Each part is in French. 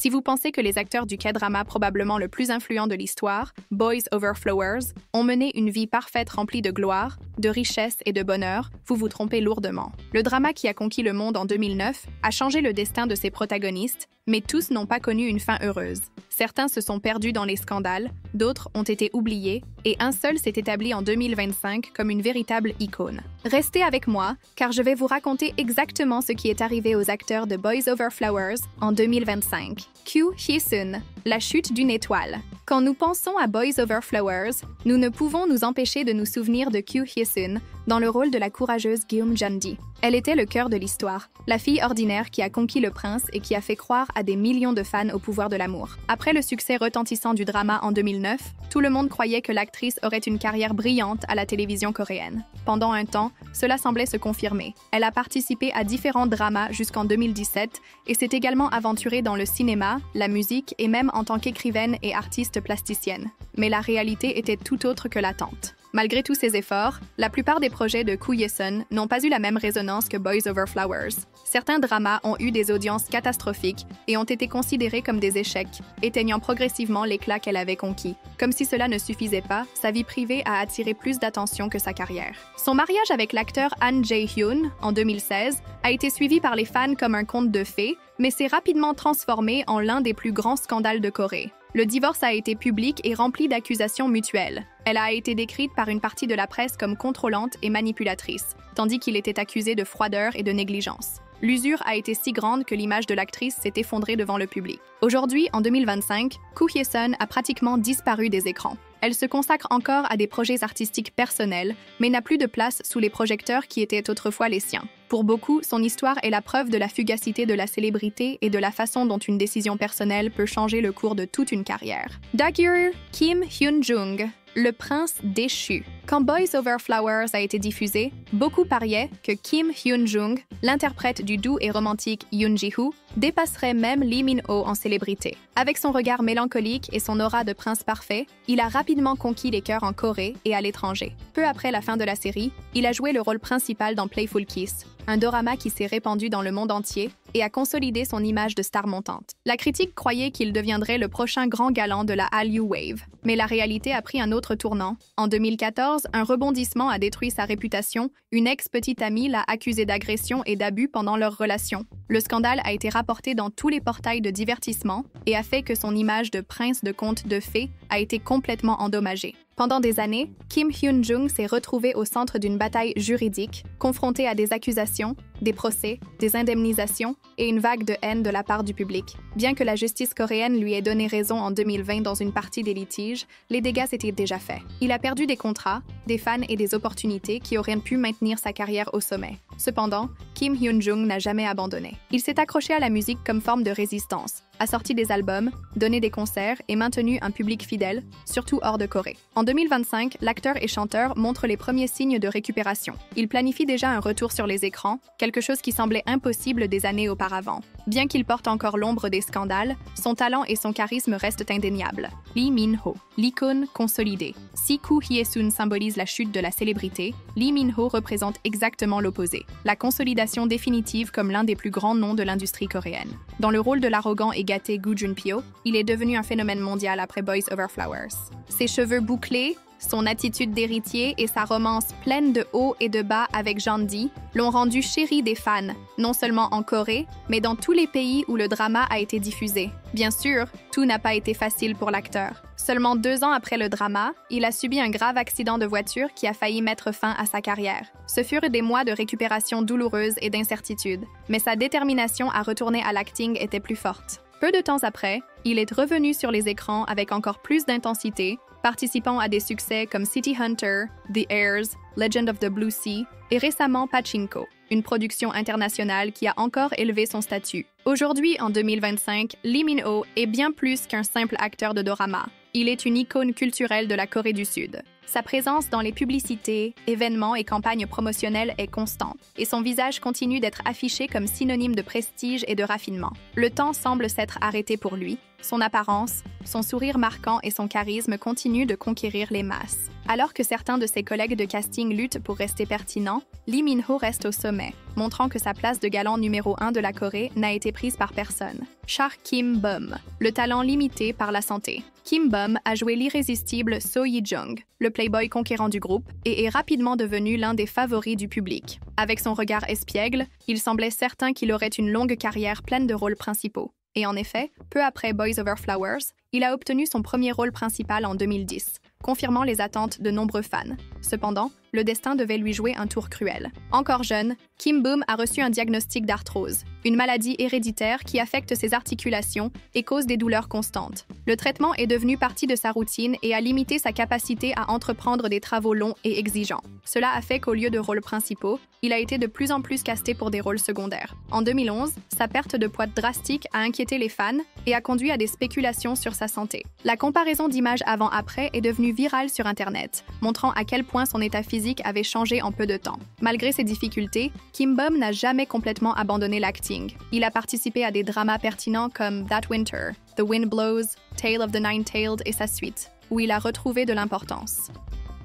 Si vous pensez que les acteurs du K-drama probablement le plus influent de l'histoire, Boys Over Flowers, ont mené une vie parfaite remplie de gloire, de richesse et de bonheur, vous vous trompez lourdement. Le drama qui a conquis le monde en 2009 a changé le destin de ses protagonistes, mais tous n'ont pas connu une fin heureuse. Certains se sont perdus dans les scandales, d'autres ont été oubliés, et un seul s'est établi en 2025 comme une véritable icône. Restez avec moi, car je vais vous raconter exactement ce qui est arrivé aux acteurs de Boys Over Flowers en 2025. Kyu Hee-sun, la chute d'une étoile. Quand nous pensons à Boys Over Flowers, nous ne pouvons nous empêcher de nous souvenir de Kyu Hee-sun dans le rôle de la courageuse Geum Jeon-di. Elle était le cœur de l'histoire, la fille ordinaire qui a conquis le prince et qui a fait croire à des millions de fans au pouvoir de l'amour. Après le succès retentissant du drama en 2009, tout le monde croyait que l'actrice aurait une carrière brillante à la télévision coréenne. Pendant un temps, cela semblait se confirmer. Elle a participé à différents dramas jusqu'en 2017 et s'est également aventurée dans le cinéma, la musique et même en tant qu'écrivaine et artiste plasticienne. Mais la réalité était tout autre que l'attente. Malgré tous ses efforts, la plupart des projets de Kyu Hee-sun n'ont pas eu la même résonance que Boys Over Flowers. Certains dramas ont eu des audiences catastrophiques et ont été considérés comme des échecs, éteignant progressivement l'éclat qu'elle avait conquis. Comme si cela ne suffisait pas, sa vie privée a attiré plus d'attention que sa carrière. Son mariage avec l'acteur Han Jae-hyun, en 2016, a été suivi par les fans comme un conte de fées, mais s'est rapidement transformé en l'un des plus grands scandales de Corée. Le divorce a été public et rempli d'accusations mutuelles. Elle a été décrite par une partie de la presse comme contrôlante et manipulatrice, tandis qu'il était accusé de froideur et de négligence. L'usure a été si grande que l'image de l'actrice s'est effondrée devant le public. Aujourd'hui, en 2025, Kyu Hee-sun a pratiquement disparu des écrans. Elle se consacre encore à des projets artistiques personnels, mais n'a plus de place sous les projecteurs qui étaient autrefois les siens. Pour beaucoup, son histoire est la preuve de la fugacité de la célébrité et de la façon dont une décision personnelle peut changer le cours de toute une carrière. Dagur Kim Hyun-jung, le prince déchu. Quand Boys Over Flowers a été diffusé, beaucoup pariaient que Kim Hyun-jung, l'interprète du doux et romantique Yoon Ji-woo, dépasserait même Lee Min-ho en célébrité. Avec son regard mélancolique et son aura de prince parfait, il a rapidement conquis les cœurs en Corée et à l'étranger. Peu après la fin de la série, il a joué le rôle principal dans Playful Kiss, un dorama qui s'est répandu dans le monde entier et a consolidé son image de star montante. La critique croyait qu'il deviendrait le prochain grand galant de la Hallyu Wave, mais la réalité a pris un autre tournant. En 2014, un rebondissement a détruit sa réputation, une ex-petite amie l'a accusé d'agression et d'abus pendant leur relation. Le scandale a été rapporté dans tous les portails de divertissement et a fait que son image de prince de conte de fées a été complètement endommagée. Pendant des années, Kim Hyun-jung s'est retrouvée au centre d'une bataille juridique, confrontée à des accusations, des procès, des indemnisations et une vague de haine de la part du public. Bien que la justice coréenne lui ait donné raison en 2020 dans une partie des litiges, les dégâts s'étaient déjà faits. Il a perdu des contrats, des fans et des opportunités qui auraient pu maintenir sa carrière au sommet. Cependant, Kim Hyun-jung n'a jamais abandonné. Il s'est accroché à la musique comme forme de résistance, a sorti des albums, donné des concerts et maintenu un public fidèle, surtout hors de Corée. En 2025, l'acteur et chanteur montre les premiers signes de récupération. Il planifie déjà un retour sur les écrans, quelque chose qui semblait impossible des années auparavant. Bien qu'il porte encore l'ombre des scandales, son talent et son charisme restent indéniables. Lee Min-ho, l'icône consolidée. Si Kyu Hee-sun symbolise la chute de la célébrité, Lee Min-ho représente exactement l'opposé, la consolidation définitive comme l'un des plus grands noms de l'industrie coréenne. Dans le rôle de l'arrogant et gâté Gu Junpyo, il est devenu un phénomène mondial après Boys Over Flowers. Ses cheveux bouclés, son attitude d'héritier et sa romance pleine de hauts et de bas avec Jeon-di l'ont rendu chéri des fans, non seulement en Corée, mais dans tous les pays où le drama a été diffusé. Bien sûr, tout n'a pas été facile pour l'acteur. Seulement 2 ans après le drama, il a subi un grave accident de voiture qui a failli mettre fin à sa carrière. Ce furent des mois de récupération douloureuse et d'incertitude, mais sa détermination à retourner à l'acting était plus forte. Peu de temps après, il est revenu sur les écrans avec encore plus d'intensité, participant à des succès comme City Hunter, The Heirs, Legend of the Blue Sea et récemment Pachinko, une production internationale qui a encore élevé son statut. Aujourd'hui, en 2025, Lee Min-ho est bien plus qu'un simple acteur de dorama. Il est une icône culturelle de la Corée du Sud. Sa présence dans les publicités, événements et campagnes promotionnelles est constante, et son visage continue d'être affiché comme synonyme de prestige et de raffinement. Le temps semble s'être arrêté pour lui. Son apparence, son sourire marquant et son charisme continuent de conquérir les masses. Alors que certains de ses collègues de casting luttent pour rester pertinents, Lee Min-ho reste au sommet, montrant que sa place de galant numéro 1 de la Corée n'a été prise par personne. Char Kim Bum, le talent limité par la santé. Kim Bum a joué l'irrésistible So Yi-jung, le playboy conquérant du groupe, et est rapidement devenu l'un des favoris du public. Avec son regard espiègle, il semblait certain qu'il aurait une longue carrière pleine de rôles principaux. Et en effet, peu après Boys Over Flowers, il a obtenu son premier rôle principal en 2010, confirmant les attentes de nombreux fans. Cependant, le destin devait lui jouer un tour cruel. Encore jeune, Kim Bum a reçu un diagnostic d'arthrose, une maladie héréditaire qui affecte ses articulations et cause des douleurs constantes. Le traitement est devenu partie de sa routine et a limité sa capacité à entreprendre des travaux longs et exigeants. Cela a fait qu'au lieu de rôles principaux, il a été de plus en plus casté pour des rôles secondaires. En 2011, sa perte de poids drastique a inquiété les fans et a conduit à des spéculations sur sa santé. La comparaison d'images avant-après est devenue virale sur Internet, montrant à quel point son état physique avait changé en peu de temps. Malgré ses difficultés, Kim Bum n'a jamais complètement abandonné l'acting. Il a participé à des dramas pertinents comme That Winter, The Wind Blows, Tale of the Nine-Tailed et sa suite, où il a retrouvé de l'importance.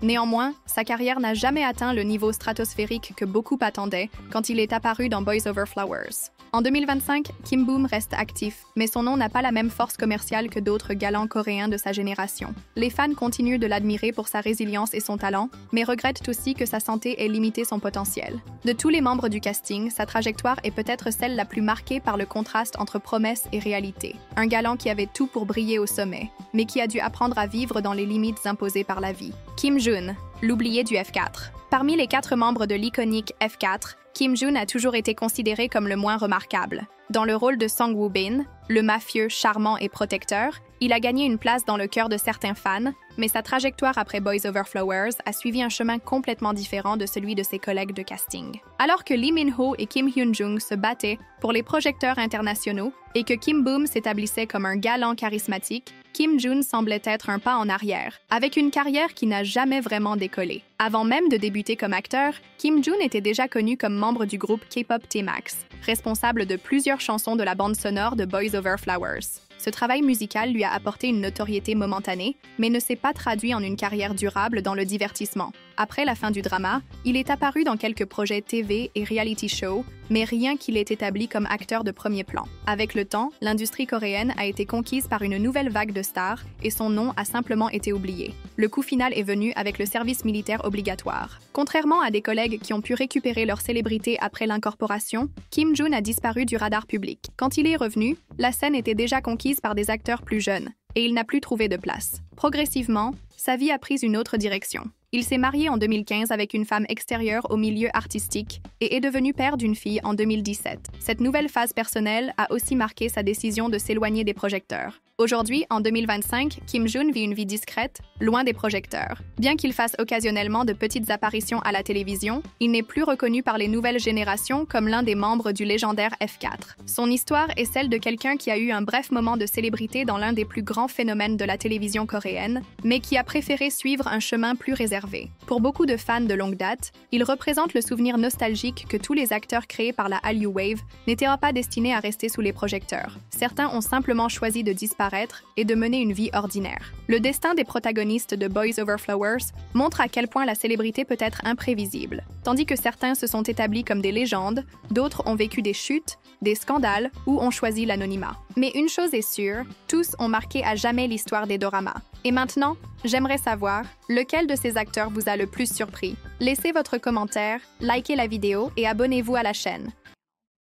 Néanmoins, sa carrière n'a jamais atteint le niveau stratosphérique que beaucoup attendaient quand il est apparu dans Boys Over Flowers. En 2025, Kim Bum reste actif, mais son nom n'a pas la même force commerciale que d'autres galants coréens de sa génération. Les fans continuent de l'admirer pour sa résilience et son talent, mais regrettent aussi que sa santé ait limité son potentiel. De tous les membres du casting, sa trajectoire est peut-être celle la plus marquée par le contraste entre promesse et réalité. Un galant qui avait tout pour briller au sommet, mais qui a dû apprendre à vivre dans les limites imposées par la vie. Kim Jun, l'oublié du F4. Parmi les 4 membres de l'iconique F4, Kim Jun a toujours été considéré comme le moins remarquable. Dans le rôle de Song Woo-bin, le mafieux charmant et protecteur, il a gagné une place dans le cœur de certains fans, mais sa trajectoire après Boys Over Flowers a suivi un chemin complètement différent de celui de ses collègues de casting. Alors que Lee Min-ho et Kim Hyun-jung se battaient pour les projecteurs internationaux et que Kim Bum s'établissait comme un galant charismatique, Kim Jun semblait être un pas en arrière, avec une carrière qui n'a jamais vraiment décollé. Avant même de débuter comme acteur, Kim Jun était déjà connu comme membre du groupe K-pop T-Max, responsable de plusieurs chansons de la bande sonore de Boys Over Flowers. Ce travail musical lui a apporté une notoriété momentanée, mais ne s'est pas traduit en une carrière durable dans le divertissement. Après la fin du drama, il est apparu dans quelques projets TV et reality shows, mais rien qui l'ait établi comme acteur de premier plan. Avec le temps, l'industrie coréenne a été conquise par une nouvelle vague de stars et son nom a simplement été oublié. Le coup final est venu avec le service militaire obligatoire. Contrairement à des collègues qui ont pu récupérer leur célébrité après l'incorporation, Kim Jun a disparu du radar public. Quand il est revenu, la scène était déjà conquise par des acteurs plus jeunes, et il n'a plus trouvé de place. Progressivement, sa vie a pris une autre direction. Il s'est marié en 2015 avec une femme extérieure au milieu artistique et est devenu père d'une fille en 2017. Cette nouvelle phase personnelle a aussi marqué sa décision de s'éloigner des projecteurs. Aujourd'hui, en 2025, Kim Jun vit une vie discrète, loin des projecteurs. Bien qu'il fasse occasionnellement de petites apparitions à la télévision, il n'est plus reconnu par les nouvelles générations comme l'un des membres du légendaire F4. Son histoire est celle de quelqu'un qui a eu un bref moment de célébrité dans l'un des plus grands phénomènes de la télévision coréenne, mais qui a préféré suivre un chemin plus réservé. Pour beaucoup de fans de longue date, il représente le souvenir nostalgique que tous les acteurs créés par la Hallyu Wave n'étaient pas destinés à rester sous les projecteurs. Certains ont simplement choisi de disparaître et de mener une vie ordinaire. Le destin des protagonistes de Boys Over Flowers montre à quel point la célébrité peut être imprévisible. Tandis que certains se sont établis comme des légendes, d'autres ont vécu des chutes, des scandales ou ont choisi l'anonymat. Mais une chose est sûre, tous ont marqué à jamais l'histoire des doramas. Et maintenant, j'aimerais savoir lequel de ces acteurs vous a le plus surpris. Laissez votre commentaire, likez la vidéo et abonnez-vous à la chaîne.